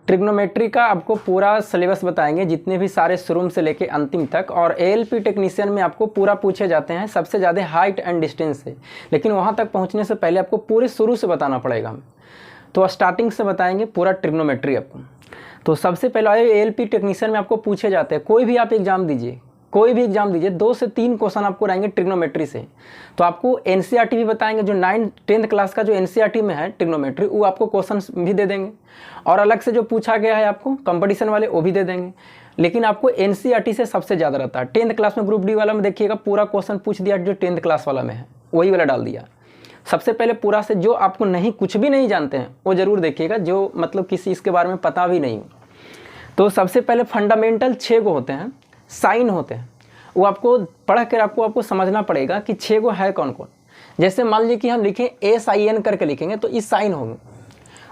Trigonometry का आपको पूरा सिलेबस बताएंगे, जितने भी सारे शुरू से लेके अंतिम तक। और एएलपी टेक्नीशियन में आपको पूरा पूछे जाते हैं सबसे ज़्यादा हाइट एंड डिस्टेंस से, लेकिन वहाँ तक पहुँचने से पहले आपको पूरे शुरू से बताना पड़ेगा। तो स्टार्टिंग से बताएंगे पूरा ट्रिग्नोमेट्री आपको। तो सबसे पहले एएलपी टेक्नीशियन में आपको पूछे जाते हैं, कोई भी आप एग्जाम दीजिए, कोई भी एग्जाम दीजिए, 2 से 3 क्वेश्चन आपको रहेंगे ट्रिग्नोमेट्री से। तो आपको एनसीईआरटी भी बताएंगे, जो 9th क्लास का जो एनसीईआरटी में है ट्रिग्नोमेट्री, वो आपको क्वेश्चन भी दे देंगे। और अलग से जो पूछा गया है आपको कंपटीशन वाले, वो भी दे देंगे। लेकिन आपको एनसीईआरटी से सबसे ज़्यादा रहता है। 10th क्लास में ग्रुप डी वाला में देखिएगा पूरा क्वेश्चन पूछ दिया, जो 10th क्लास वाला में है वही वाला डाल दिया। सबसे पहले पूरा से जो आपको नहीं, कुछ भी नहीं जानते हैं वो ज़रूर देखिएगा, जो मतलब किसी इसके बारे में पता भी नहीं हो। तो सबसे पहले फंडामेंटल 6 गो होते हैं, साइन होते हैं, वो आपको पढ़ कर आपको समझना पड़ेगा कि 6 गो है कौन कौन। जैसे मान लीजिए कि हम लिखें SIN करके लिखेंगे तो इस साइन होंगे।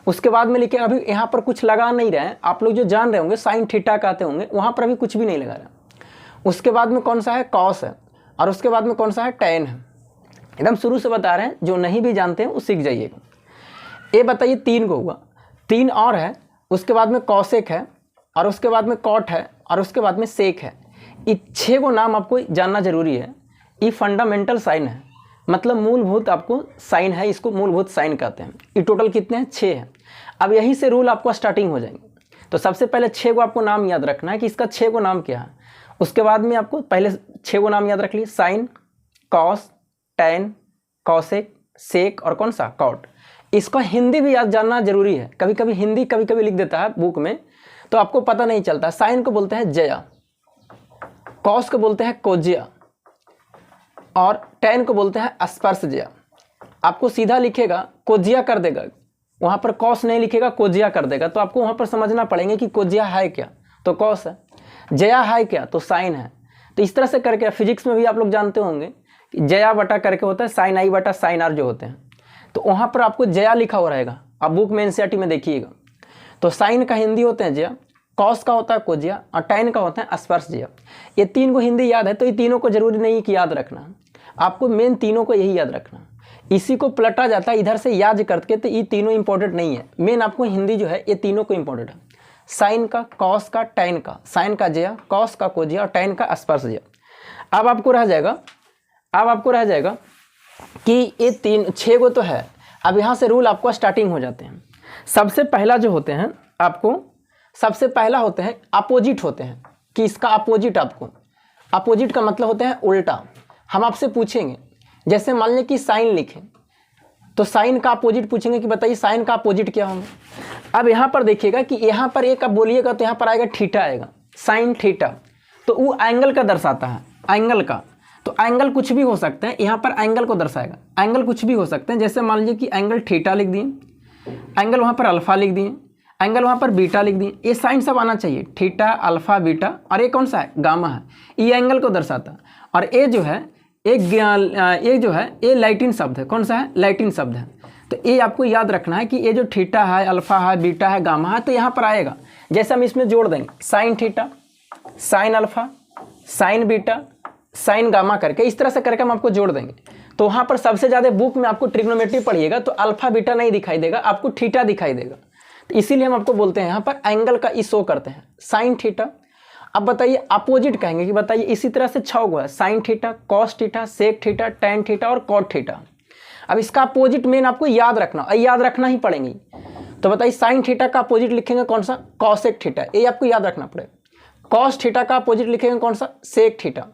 उसके बाद में लिखें, अभी यहाँ पर कुछ लगा नहीं रहे हैं, आप लोग जो जान रहे होंगे साइन थीटा कहते होंगे, वहाँ पर अभी कुछ भी नहीं लगा रहा। उसके बाद में कौन सा है, कॉस है, और उसके बाद में कौन सा है, टैन है। एकदम शुरू से बता रहे हैं, जो नहीं भी जानते हैं वो सीख जाइएगा। ये बताइए 3 को हुआ, 3 और है, उसके बाद में कॉसेक है, और उसके बाद में कॉट है, और उसके बाद में सेक है। ये 6 को नाम आपको जानना जरूरी है। ये फंडामेंटल साइन है, मतलब मूलभूत आपको साइन है, इसको मूलभूत साइन कहते हैं। ये टोटल कितने हैं, 6 हैं। अब यहीं से रूल आपको स्टार्टिंग हो जाएंगे। तो सबसे पहले 6 को आपको नाम याद रखना है कि इसका 6 को नाम क्या है। उसके बाद में आपको पहले 6 को नाम याद रख लीजिए, साइन, कॉस, टैन, कॉसेक, सेक और कौन सा, कॉट। इसका हिंदी भी याद जानना जरूरी है। कभी कभी हिंदी कभी कभी लिख देता है बुक में, तो आपको पता नहीं चलता। साइन को बोलते हैं जया, कॉस को बोलते हैं कोज्या, और टैन को बोलते हैं स्पर्शज्या। आपको सीधा लिखेगा कोज्या कर देगा, वहाँ पर कॉस नहीं लिखेगा, कोज्या कर देगा। तो आपको वहाँ पर समझना पड़ेंगे कि कोज्या है क्या, तो कॉस है। जया है क्या, तो साइन है। तो इस तरह से करके फिजिक्स में भी आप लोग जानते होंगे जया बटा करके होता है साइन आई बटा साइन आर जो होते हैं, तो वहाँ पर आपको जया लिखा हुआ रहेगा। आप बुक में एनसीईआरटी में देखिएगा। तो साइन का हिंदी होते हैं जया, कॉस का होता है कोज्या, और टैन का होता है स्पर्शज्या। ये 3 को हिंदी याद है, तो ये तीनों को जरूरी नहीं कि याद रखना, आपको मेन तीनों को यही याद रखना। इसी को पलटा जाता है इधर से याद करके, तो ये तीनों इंपॉर्टेंट नहीं है। मेन आपको हिंदी जो है ये तीनों को इंपॉर्टेंट है, साइन का, कॉस का, टैन का। साइन का जया, कॉस का कोज्या और टैन का स्पर्शज्या। अब आपको रह जाएगा कि ये 6 को तो है। अब यहाँ से रूल आपको स्टार्टिंग हो जाते हैं। सबसे पहला जो होते हैं आपको, सबसे पहला होते हैं अपोजिट होते हैं, कि इसका अपोजिट, आपको अपोजिट का मतलब होते हैं उल्टा। हम आपसे पूछेंगे, जैसे मान लें कि साइन लिखें, तो साइन का अपोजिट पूछेंगे कि बताइए साइन का अपोजिट क्या होंगे। अब यहाँ पर देखिएगा कि यहाँ पर एक आप बोलिएगा तो यहाँ पर आएगा थीटा आएगा, साइन थीटा। तो वो एंगल का दर्शाता है, एंगल का। तो एंगल कुछ भी हो सकते हैं, यहाँ पर एंगल को दर्शाएगा। एंगल कुछ भी हो सकते हैं, जैसे मान लीजिए कि एंगल थीटा लिख दिए, एंगल वहाँ पर अल्फा लिख दिए, एंगल वहाँ पर बीटा लिख दिए। ये साइन सब आना चाहिए, थीटा, अल्फा, बीटा, और ये कौन सा है, गामा है। ये एंगल को दर्शाता है। और ये जो है ये लैटिन शब्द है। कौन सा है, लैटिन शब्द है। तो ये आपको याद रखना है कि ये जो थीटा है, अल्फा है, बीटा है, गामा है, तो यहाँ पर आएगा। जैसे हम इसमें जोड़ देंगे sine theta, sine alpha, sign beta, sign gamma करके, इस तरह से करके हम आपको जोड़ देंगे। तो वहाँ पर सबसे ज़्यादा बुक में आपको ट्रिग्नोमेट्री पढ़िएगा तो अल्फा बीटा नहीं दिखाई देगा, आपको थीटा दिखाई देगा। तो इसीलिए हम आपको बोलते हैं यहाँ पर एंगल का ई शो करते हैं, साइन थीटा। अब बताइए अपोजिट कहेंगे कि बताइए इसी तरह से 6 गो है, sine theta, cos theta, sec theta, tan theta और कॉट थीटा। अब इसका अपोजिट मेन आपको याद रखना, और याद रखना ही पड़ेंगे। तो बताइए साइन थीटा का अपोजिट लिखेंगे कौन सा, कॉसेक थीटा, ये आपको याद रखना पड़ेगा। कॉस थीटा का अपोजिट लिखेंगे कौन सा, सेक थीटा।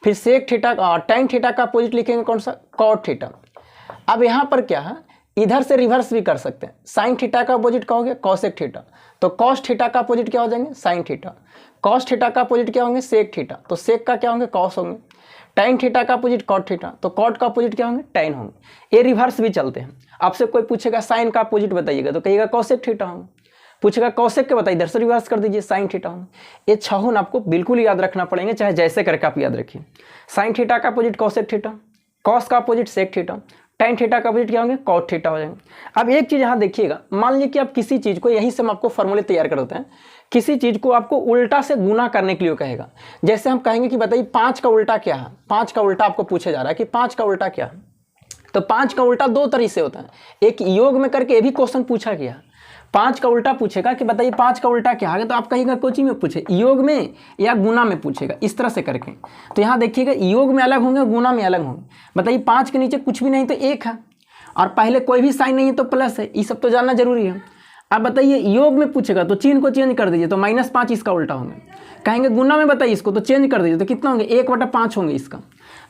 फिर सेक थीटा का, टैन थीटा का अपोजिट लिखेंगे कौन सा, कॉट थीटा। अब यहाँ पर क्या है, इधर से रिवर्स भी कर सकते हैं। साइन थीटा का अपोजिट कहोगे कॉसेक थीटा, तो कॉस थीटा का अपोजिट क्या हो जाएंगे, साइन थीटा। कॉस थीटा का अपोजिट क्या होंगे, सेक थीटा, तो सेक का क्या होंगे, कॉस होंगे। टैन थीटा का अपोजिट कॉट थीटा, तो कॉट का अपोजिट क्या होंगे, टैन होंगे। ये रिवर्स भी चलते हैं। आपसे कोई पूछेगा साइन का अपोजिट बताइएगा, तो कहिएगा कॉसेक थीटा होंगे। पूछेगा कॉसेक के बताइए, इधर से रिवर्स कर दीजिए, साइन थीटा होंगे। ये 6 आपको बिल्कुल याद रखना पड़ेंगे, चाहे जैसे करके आप याद रखिए। साइन थीटा का अपोजिट कॉसेक थीटा, कॉस का opposite sec theta, tan theta का अपोजिट क्या होंगे, कॉट थीटा हो जाएंगे। अब एक चीज़ यहाँ देखिएगा, मान लीजिए कि आप किसी चीज़ को, यहीं से हम आपको फॉर्मूले तैयार कर देते हैं, किसी चीज़ को आपको उल्टा से गुना करने के लिए कहेगा। जैसे हम कहेंगे कि बताइए 5 का उल्टा क्या है, 5 का उल्टा आपको पूछा जा रहा है कि 5 का उल्टा क्या है। तो 5 का उल्टा 2 तरीके से होता है। एक योग में करके ये भी क्वेश्चन पूछा गया, 5 का उल्टा पूछेगा कि बताइए 5 का उल्टा क्या है, तो आप कहिएगा कोचिंग में पूछे योग में या गुना में पूछेगा, इस तरह से करके। तो यहाँ देखिएगा योग में अलग होंगे, गुना में अलग होंगे। बताइए 5 के नीचे कुछ भी नहीं तो 1 है, और पहले कोई भी साइन नहीं है तो प्लस है, ये सब तो जानना जरूरी है। अब बताइए योग में पूछेगा तो चिन्ह को चेंज कर दीजिए, तो -5 इसका उल्टा होंगे। कहेंगे गुना में बताइए इसको, तो चेंज कर दीजिए, तो कितना होंगे 1/5 होंगे इसका।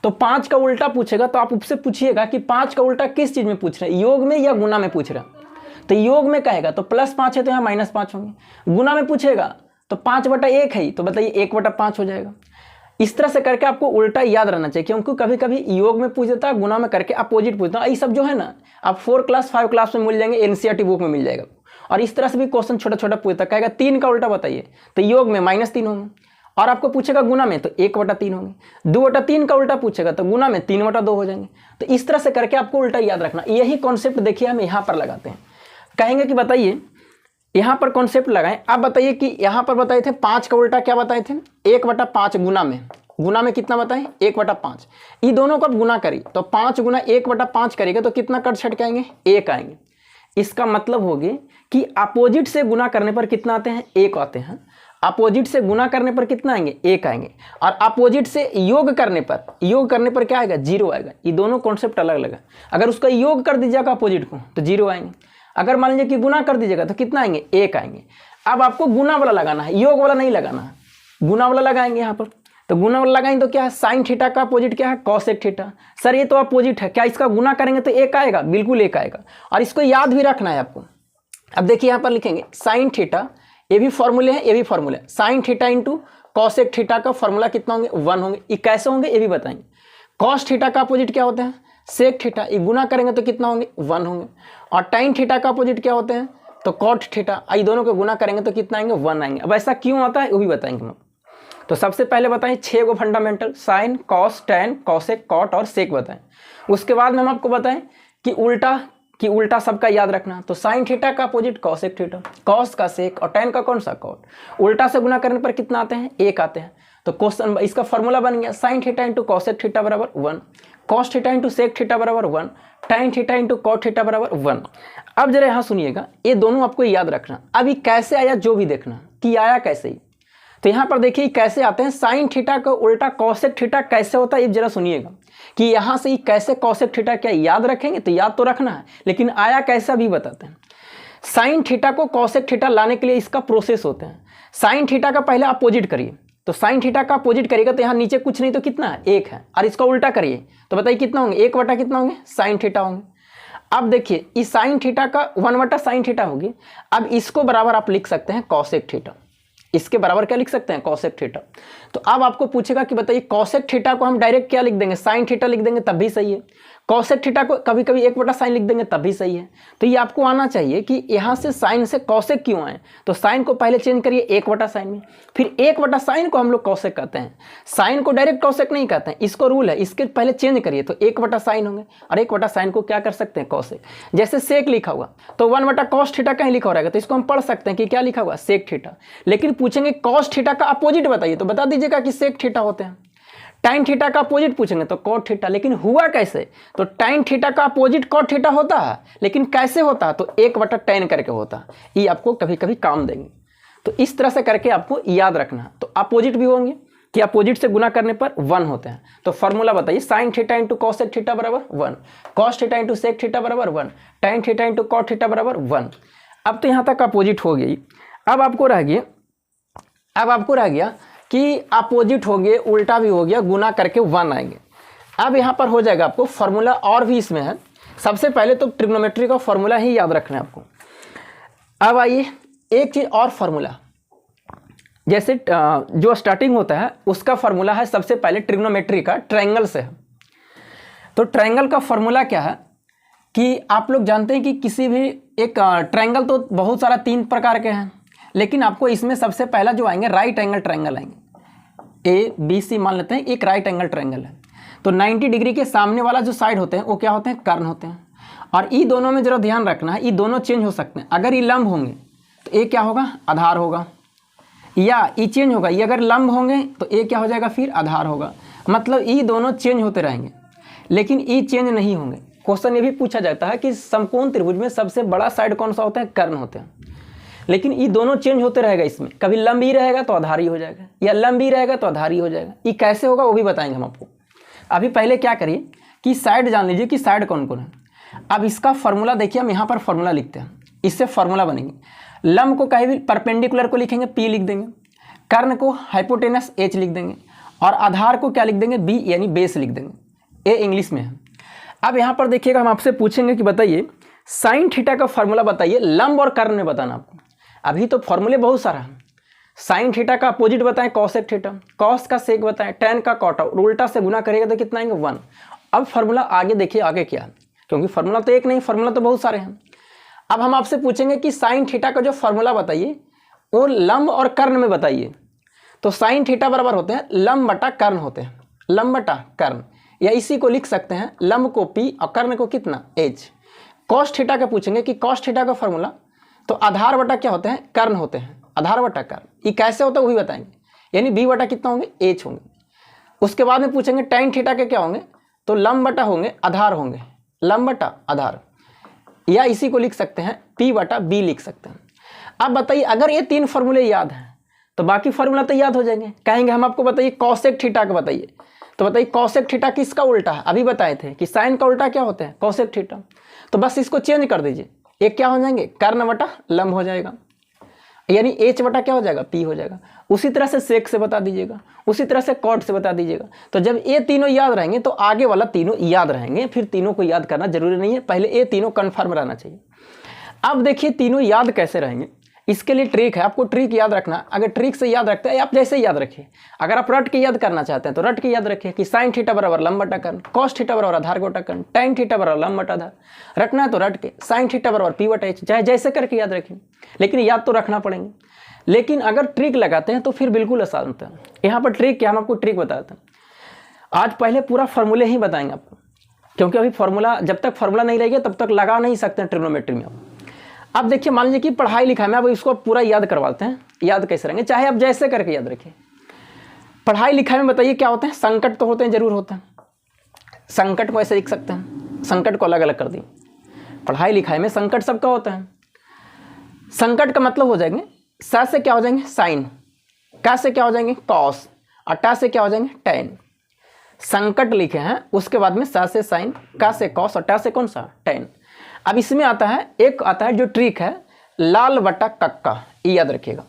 तो 5 का उल्टा पूछेगा तो आप उससे पूछिएगा कि 5 का उल्टा किस चीज़ में पूछ रहे हैं, योग में या गुना में पूछ रहे हैं। तो योग में कहेगा तो +5 है तो यहाँ -5 होंगे। गुना में पूछेगा तो 5/1 है, तो बताइए 1/5 हो जाएगा। इस तरह से करके आपको उल्टा याद रहना चाहिए, क्योंकि कभी कभी योग में पूछ देता है, गुना में करके अपोजिट पूछता है। ये सब जो है ना आप 4 क्लास 5 क्लास में मिल जाएंगे, एनसीईआरटी बुक में मिल जाएगा। और इस तरह से भी क्वेश्चन छोटा छोटा पूछता, कहेगा 3 का उल्टा बताइए, तो योग में -3 होंगे, और आपको पूछेगा गुना में तो 1/3 होंगे। 2/3 का उल्टा पूछेगा तो गुना में 3/2 हो जाएंगे। तो इस तरह से करके आपको उल्टा याद रखना। यही कॉन्सेप्ट देखिए हम यहाँ पर लगाते हैं। कहेंगे कि बताइए यहाँ पर कॉन्सेप्ट लगाएं। आप बताइए कि यहाँ पर बताए थे 5 का उल्टा क्या बताए थे, 1/5 गुना में। गुना में कितना बताएं 1/5। ये दोनों को आप गुना करिए तो 5 गुना 1/5 करेगा तो कितना कट छट के आएंगे 1 आएंगे। इसका मतलब होगी कि अपोजिट से गुना करने पर कितना आते हैं 1 आते हैं, अपोजिट से गुना करने पर कितना आएंगे 1 आएंगे, और अपोजिट से योग करने पर क्या आएगा 0 आएगा। ये दोनों कॉन्सेप्ट अलग अलग है। अगर उसका योग कर दीजिएगा अपोजिट को तो 0 आएंगे, अगर मान लीजिए कि गुना कर दीजिएगा तो कितना आएंगे 1 आएंगे। अब आपको गुना वाला लगाना है, योग वाला नहीं लगाना है, गुना वाला लगाएंगे यहाँ पर। तो गुना वाला लगाएंगे तो क्या है साइन थीटा का अपोजिट क्या है कॉसेक थीटा। सर ये तो अपोजिट है, क्या इसका गुना करेंगे तो 1 आएगा, बिल्कुल 1 आएगा। और इसको याद भी रखना है आपको। अब देखिए यहाँ पर लिखेंगे साइन थीटा, ये भी फॉर्मूले हैं, ये भी फॉर्मूले हैं। Sign theta into cosec theta का फॉर्मूला कितना होंगे 1 होंगे। ये कैसे होंगे ये भी बताएंगे। कॉस थीटा का अपोजिट क्या होता है सेक थीटा, ये गुना करेंगे तो कितना होंगे 1 होंगे। और टाइन थीटा का अपोजिट क्या होते हैं तो कॉट थीटा, ये दोनों को गुना करेंगे तो कितना आएंगे 1 आएंगे। अब ऐसा क्यों आता है वो भी बताएंगे हम। तो सबसे पहले बताएं 6 गो fundamental, sine cos tan cosec cot और सेक बताएं। उसके बाद में हम आपको बताएं कि उल्टा सबका याद रखना। तो साइन थीटा का अपोजिट कॉसेक थीटा, कॉस का सेक और टैन का कौन सा कॉट। उल्टा से गुना करने पर कितना आते हैं 1 आते हैं। तो क्वेश्चन इसका फॉर्मूला बन गया sine theta into cosec theta बराबर 1, cos theta into sec theta बराबर 1, टाइन थीटा इंटू कॉट थीटा बराबर 1। अब जरा यहाँ सुनिएगा, ये दोनों आपको याद रखना। अब ये कैसे आया जो भी देखना कि आया कैसे ही। तो यहाँ पर देखिए कैसे आते हैं साइन थीटा का उल्टा कॉसेक थीटा कैसे होता है, ये जरा सुनिएगा कि यहाँ से कैसे कॉसेक थीटा क्या याद रखेंगे, तो याद तो रखना है लेकिन आया कैसा भी बताते हैं। साइन थीटा को कॉसेक थीटा लाने के लिए इसका प्रोसेस होते हैं। साइन थीटा का पहले अपोजिट करिए, तो साइन थीटा का अपोजिट करिएगा तो यहाँ नीचे कुछ नहीं तो कितना है 1 है, और इसका उल्टा करिए तो बताइए कितना होंगे 1 बटा कितना होंगे साइन थीटा होंगे। अब देखिए इस साइन थीटा का 1 बटा साइन थीटा होगी। अब इसको बराबर आप लिख सकते हैं कॉसेक थीटा, इसके बराबर क्या लिख सकते हैं कॉसेक थीटा। तो अब आपको पूछेगा कि बताइए कॉसेक थीटा को हम डायरेक्ट क्या लिख देंगे साइन थीटा लिख देंगे तब भी सही है, कॉसेक थीटा को कभी कभी 1 बटा साइन लिख देंगे तब भी सही है। तो ये आपको आना चाहिए कि यहाँ से साइन से कॉसेक क्यों आए। तो साइन को पहले चेंज करिए 1 बटा साइन में, फिर 1 बटा साइन को हम लोग कॉसेक कहते हैं, साइन को डायरेक्ट कॉसेक नहीं कहते हैं, इसको रूल है, इसके पहले चेंज करिए तो 1 बटा साइन होंगे, और 1 बटा साइन को क्या कर सकते हैं कॉसेक। जैसे सेक लिखा हुआ तो 1 बटा कॉस थीटा कहीं लिखा हो रहेगा, तो इसको हम पढ़ सकते हैं कि क्या लिखा हुआ सेक थीटा। लेकिन पूछेंगे कॉस थीटा का अपोजिट बताइए तो बता दीजिएगा कि सेक थीटा होते हैं। टाइन थीटा का अपोजिट पूछेंगे तो कॉट थीटा, लेकिन हुआ कैसे। तो टाइन थीटा का अपोजिट कॉट थीटा होता है, लेकिन कैसे होता है तो 1 बटा tan करके होता है। ये आपको कभी कभी काम देंगे, तो इस तरह से करके आपको याद रखना है। तो अपोजिट भी होंगे कि अपोजिट से गुना करने पर 1 होते हैं। तो फॉर्मूला बताइए sine theta into cosec theta बराबर 1, cos theta into sec theta बराबर 1, टाइन थीटा इंटू कॉट थीटा बराबर 1। अब तो यहाँ तक अपोजिट हो गई। अब आपको रह गया कि अपोजिट हो गए, उल्टा भी हो गया, गुना करके 1 आएंगे। अब यहाँ पर हो जाएगा आपको फॉर्मूला और भी इसमें है। सबसे पहले तो ट्रिग्नोमेट्री का फॉर्मूला ही याद रखना है आपको। अब आइए एक चीज़ और फॉर्मूला, जैसे जो स्टार्टिंग होता है उसका फॉर्मूला है सबसे पहले ट्रिग्नोमेट्री का ट्रायंगल से है। तो ट्रायंगल का फॉर्मूला क्या है कि आप लोग जानते हैं कि किसी भी एक ट्रायंगल तो बहुत सारा 3 प्रकार के हैं, लेकिन आपको इसमें सबसे पहला जो आएंगे राइट एंगल ट्रायंगल आएंगे। ABC मान लेते हैं एक राइट एंगल ट्रायंगल है। तो 90 डिग्री के सामने वाला जो साइड होते हैं वो क्या होते हैं कर्ण होते हैं। और ये दोनों में जरा ध्यान रखना है, ये दोनों चेंज हो सकते हैं। अगर ये लंब होंगे तो ये क्या होगा आधार होगा, या ये चेंज होगा, ये अगर लंब होंगे तो ये क्या हो जाएगा फिर आधार होगा। मतलब ये दोनों चेंज होते रहेंगे, लेकिन ये चेंज नहीं होंगे। क्वेश्चन ये भी पूछा जाता है कि समकोण त्रिभुज में सबसे बड़ा साइड कौन सा होता है कर्ण होते हैं। लेकिन ये दोनों चेंज होते रहेगा। इसमें कभी लंब ही रहेगा तो आधारी हो जाएगा, या लंब ही रहेगा तो आधारी हो जाएगा। ये कैसे होगा वो भी बताएंगे हम आपको। अभी पहले क्या करिए कि साइड जान लीजिए कि साइड कौन कौन है। अब इसका फॉर्मूला देखिए, हम यहाँ पर फॉर्मूला लिखते हैं, इससे फॉर्मूला बनेंगे। लंब को कहीं भी परपेंडिकुलर को लिखेंगे P लिख देंगे, कर्ण को हाइपोटेनस H लिख देंगे, और आधार को क्या लिख देंगे B यानी बेस लिख देंगे। ए इंग्लिश में है। अब यहाँ पर देखिएगा, हम आपसे पूछेंगे कि बताइए साइन थीटा का फॉर्मूला बताइए, लंब और कर्ण में बताना आपको। अभी तो फॉर्मूले बहुत सारा है। साइन थीटा का अपोजिट बताएं कॉसेक थीटा, कॉस का सेक बताएं, टेन का कॉट, और उल्टा से गुना करेगा तो कितना आएंगे 1। अब फॉर्मूला आगे देखिए आगे क्या है, क्योंकि फॉर्मूला तो एक नहीं, फॉर्मूला तो बहुत सारे हैं। अब हम आपसे पूछेंगे कि साइन थीटा का जो फॉर्मूला बताइए वो लंब और कर्ण में बताइए। तो साइन थीटा बराबर होते हैं लंब बटा कर्ण होते हैं, लंब बटा कर्ण, या इसी को लिख सकते हैं लंब को P और कर्ण को कितना H। कॉस थीटा का पूछेंगे कि कॉस थीटा का फॉर्मूला तो आधार बटा क्या होते हैं, कर्ण होते हैं, आधार बटा कर्ण। ये कैसे होता है वो भी बताएंगे, यानी B बटा कितना होंगे H होंगे। उसके बाद में पूछेंगे टाइन थीटा के क्या होंगे, तो लंब बटा होंगे आधार होंगे, लंब बटा आधार, या इसी को लिख सकते हैं P बटा B लिख सकते हैं। अब बताइए अगर ये 3 फॉर्मूले याद हैं तो बाकी फॉर्मूला तो याद हो जाएंगे। कहेंगे हम आपको बताइए कॉसेक थीटा का बताइए, तो बताइए कॉसेक थीटा किसका उल्टा है, अभी बताए थे कि साइन का उल्टा क्या होता है कॉसेक थीटा। तो बस इसको चेंज कर दीजिए, एक क्या हो जाएंगे कर्ण बटा लंब हो जाएगा, यानी H बटा क्या हो जाएगा P हो जाएगा। उसी तरह से सेक से बता दीजिएगा, उसी तरह से कॉट से बता दीजिएगा। तो जब ये तीनों याद रहेंगे तो आगे वाला तीनों याद रहेंगे, फिर तीनों को याद करना जरूरी नहीं है, पहले ये तीनों कन्फर्म रहना चाहिए। अब देखिए तीनों याद कैसे रहेंगे, इसके लिए ट्रिक है, आपको ट्रिक याद रखना। अगर ट्रिक से याद रखते हैं आप जैसे याद रखिए, अगर आप रट के याद करना चाहते हैं तो रट के याद रखिए कि साइन थीटा बराबर लंब बटा कर्ण, कॉस थीटा बराबर आधार बटा कर्ण, टाइन थीटा बराबर लंब बटा आधार। रटना है तो रट के साइन थीटा बराबर P बटा H, चाहे जैसे करके याद रखें, लेकिन याद तो रखना पड़ेंगे। लेकिन अगर ट्रिक लगाते हैं तो फिर बिल्कुल आसान होता है। यहाँ पर ट्रिक क्या, हम आपको ट्रिक बताते हैं। आज पहले पूरा फॉर्मूले ही बताएंगे आपको, क्योंकि अभी फॉर्मूला जब तक फॉर्मूला नहीं रहेगा तब तक लगा नहीं सकते हैं ट्रिग्नोमेट्री में। अब देखिए मान लीजिए कि पढ़ाई लिखाई में अब इसको पूरा याद करवाते हैं, याद कैसे रहेंगे, चाहे आप जैसे करके याद रखिए। पढ़ाई लिखाई में बताइए क्या होते हैं, संकट तो होते हैं, जरूर होते हैं। संकट को ऐसे लिख सकते हैं, संकट को अलग अलग कर दिए। पढ़ाई लिखाई में संकट सबका होता है। संकट का मतलब हो जाएंगे सा से क्या हो जाएंगे साइन, का से क्या हो जाएंगे कॉस, और टा से क्या हो जाएंगे टेन। संकट लिखे हैं, उसके बाद में सा से साइन, का से कॉस और टा से कौन सा टेन। अब इसमें आता है एक आता है जो ट्रिक है लाल बटा कक्का, ये याद रखिएगा,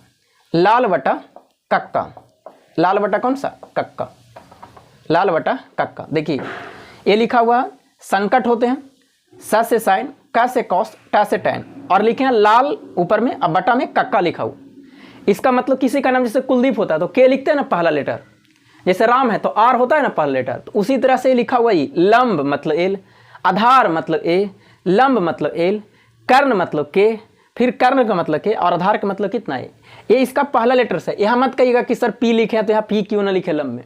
लाल बटा कक्का, लाल बटा कौन सा कक्का, लाल बटा कक्का। देखिए ये लिखा हुआ है संकट होते हैं सा से साइन, का से कॉस, टा से टेन, और लिखे हैं लाल ऊपर में, अब बटा में कक्का लिखा हुआ। इसका मतलब किसी का नाम जैसे कुलदीप होता है तो के लिखते हैं ना पहला लेटर, जैसे राम है तो आर होता है ना पहला लेटर, तो उसी तरह से लिखा हुआ ही लंब मतलब एल, आधार मतलब ए, लंब मतलब एल, कर्ण मतलब के, फिर कर्ण का मतलब के, और आधार का मतलब कितना है, ये इसका पहला लेटर से। यहाँ मत कहिएगा कि सर पी लिखे हैं तो यहाँ पी क्यों ना लिखे लंब में,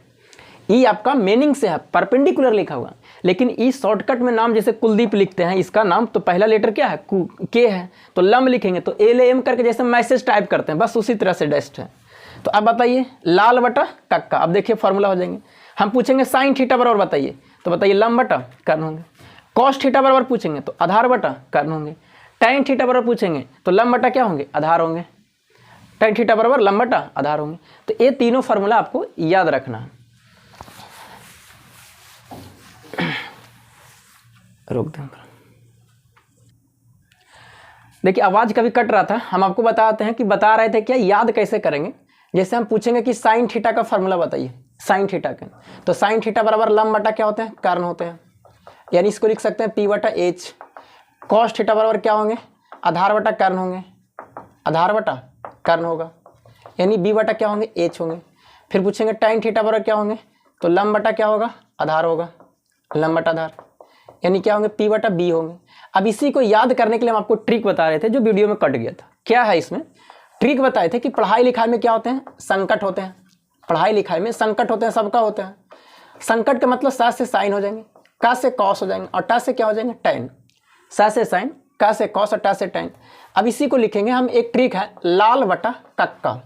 ये आपका मीनिंग से है, परपेंडिकुलर लिखा हुआ। लेकिन ई शॉर्टकट में नाम जैसे कुलदीप लिखते हैं, इसका नाम तो पहला लेटर क्या है के है, तो लंब लिखेंगे तो एल एम करके जैसे मैसेज टाइप करते हैं, बस उसी तरह से डेस्ट है। तो अब बताइए लाल बटा कक्का, अब देखिए फॉर्मूला हो जाएंगे। हम पूछेंगे साइन थीटा बराबर बताइए, तो बताइए लंब बटा कर्ण होंगे। कॉस थीटा बराबर पूछेंगे तो आधार बटा कर्ण होंगे। टाइन थीटा बराबर पूछेंगे तो लंब बटा क्या होंगे आधार होंगे। टाइन थीटा बराबर लंब बटा आधार होंगे। तो ये तीनों फार्मूला आपको याद रखना है। रोक दें, देखिए आवाज कभी कट रहा था, हम आपको बताते हैं कि बता रहे थे क्या याद कैसे करेंगे। जैसे हम पूछेंगे कि साइन थीटा का फार्मूला बताइए, साइन थीटा का, तो साइन थीटा बराबर लंब बटा क्या होते हैं कर्ण होते हैं, यानी इसको लिख सकते हैं P बटा H। कॉस थीटा बराबर क्या होंगे आधार बटा कर्ण होंगे, आधार बटा कर्ण होगा, यानी B बटा क्या होंगे H होंगे। फिर पूछेंगे टाइन थीटा बराबर क्या होंगे, तो लंब बटा क्या होगा आधार होगा, लंब बटा आधार, यानी क्या होंगे P बटा B होंगे। अब इसी को याद करने के लिए हम आपको ट्रिक बता रहे थे जो वीडियो में कट गया था। क्या है इसमें ट्रिक बताए थे कि पढ़ाई लिखाई में क्या होते हैं संकट होते हैं, पढ़ाई लिखाई में संकट होते हैं, सबका होते हैं। संकट का मतलब सा से साइन हो जाएंगे, का से कॉस हो जाएंगे, और टा से क्या हो जाएंगे टेन। सा से साइन, का से कॉस और टा से टेन। अब इसी को लिखेंगे हम, एक ट्रिक है लाल बटा कक्का,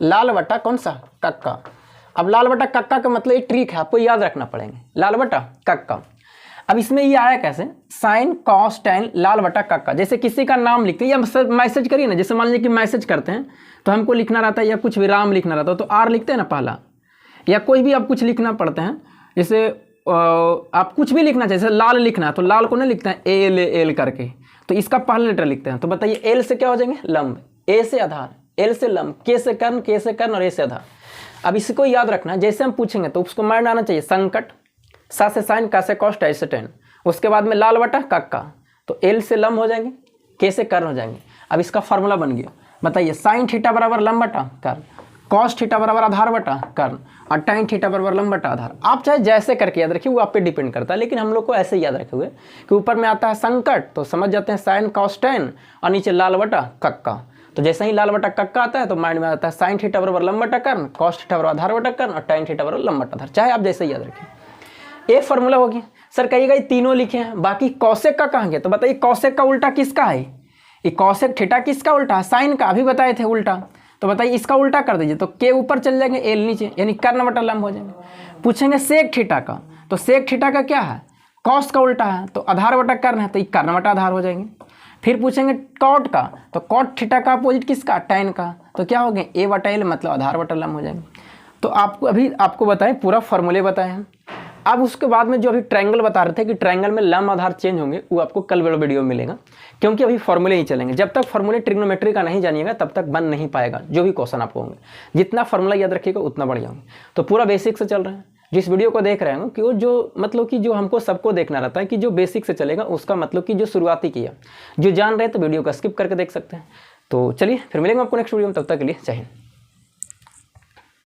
लाल बटा कौन सा कक्का। अब लाल बटा कक्का का मतलब एक ट्रिक है, आपको याद रखना पड़ेंगे, लाल बटा कक्का। अब इसमें ये आया कैसे, साइन कॉस टैन लाल बटा कक्का, जैसे किसी का नाम लिखते हैं या मैसेज करिए ना, जैसे मान लीजिए कि मैसेज करते हैं तो हमको लिखना रहता है या कुछ विराम लिखना रहता है तो आर लिखते हैं ना पहला, या कोई भी आप कुछ लिखना पड़ते हैं, जैसे आप कुछ भी लिखना चाहिए, जैसे लाल लिखना है तो लाल को नहीं लिखते हैं एल एल करके, तो इसका पहला लेटर लिखते हैं। तो बताइए एल से क्या हो जाएंगे लंब, ए से आधार, एल से लंब, के से कर्ण, के से कर्ण और ए से आधार। अब इसको याद रखना, जैसे हम पूछेंगे तो उसको माइंड आना चाहिए, संकट, सा से साइन, का से कॉस, टा से टेन, उसके बाद में लाल बटा कक्का, तो एल से लंब हो जाएंगे, के से कर्ण हो जाएंगे। अब इसका फॉर्मूला बन गया, बताइए साइन थीटा बराबर लंब बटा कर्ण, कॉस थीटा बराबर आधार बटा कर्ण और टाइन थीटा बराबर लंब बटा आधार। आप चाहे जैसे करके याद रखिए, वो आप पे डिपेंड करता है, लेकिन हम लोग को ऐसे ही याद रखे हुए कि ऊपर में आता है संकट तो समझ जाते हैं साइन कॉस टेन और नीचे लाल बटा कक्का, तो जैसे ही लाल बटा कक्का आता है तो माइंड में आता है साइन थीटा बराबर लंब बटा कर्ण, कॉस थीटा बराबर आधार बटा कर्ण और टाइन थीटा बराबर लंब बटा आधार, चाहे आप जैसे ही याद रखें। ये फॉर्मूला हो गया। सर कहिएगा ये तीनों लिखे हैं, बाकी कौशिक का कहाँ गया, तो बताइए कौशिक का उल्टा किसका है, ये कौशिक थीटा किसका उल्टा है, साइन का, अभी बताए थे उल्टा, तो बताइए इसका उल्टा कर दीजिए, तो के ऊपर चल जाएंगे एल नीचे, यानी कर्ण बटा लंब हो जाएंगे। पूछेंगे सेक थीटा का, तो सेक थीटा का क्या है, कॉस का उल्टा है, तो आधार बटा कर्ण है, तो ये कर्ण बटा आधार हो जाएंगे। फिर पूछेंगे कॉट का, तो कॉट थीटा का अपोजिट किसका, टैन का, तो क्या हो गए ए बटा एल मतलब आधार बटा लंब हो जाएंगे। तो आपको अभी आपको बताएं पूरा फॉर्मूले बताए हैं। अब उसके बाद में जो अभी ट्रायंगल बता रहे थे कि ट्रायंगल में लंब आधार चेंज होंगे, वो आपको कल वाला वीडियो में मिलेगा, क्योंकि अभी फॉर्मूले ही चलेंगे। जब तक फॉर्मूले ट्रिग्नोमेट्री का नहीं जानिएगा तब तक बन नहीं पाएगा जो भी क्वेश्चन आपको होंगे। जितना फॉर्मूला याद रखिएगा उतना बढ़िया होंगे। तो पूरा बेसिक से चल रहा है, जिस वीडियो को देख रहे हैं कि वो जो मतलब कि जो हमको सबको देखना रहता है कि जो बेसिक से चलेगा उसका मतलब कि जो शुरुआती किया, जो जान रहे तो वीडियो को स्किप करके देख सकते हैं। तो चलिए फिर मिलेंगे आपको नेक्स्ट वीडियो में, तब तक के लिए जय हिंद।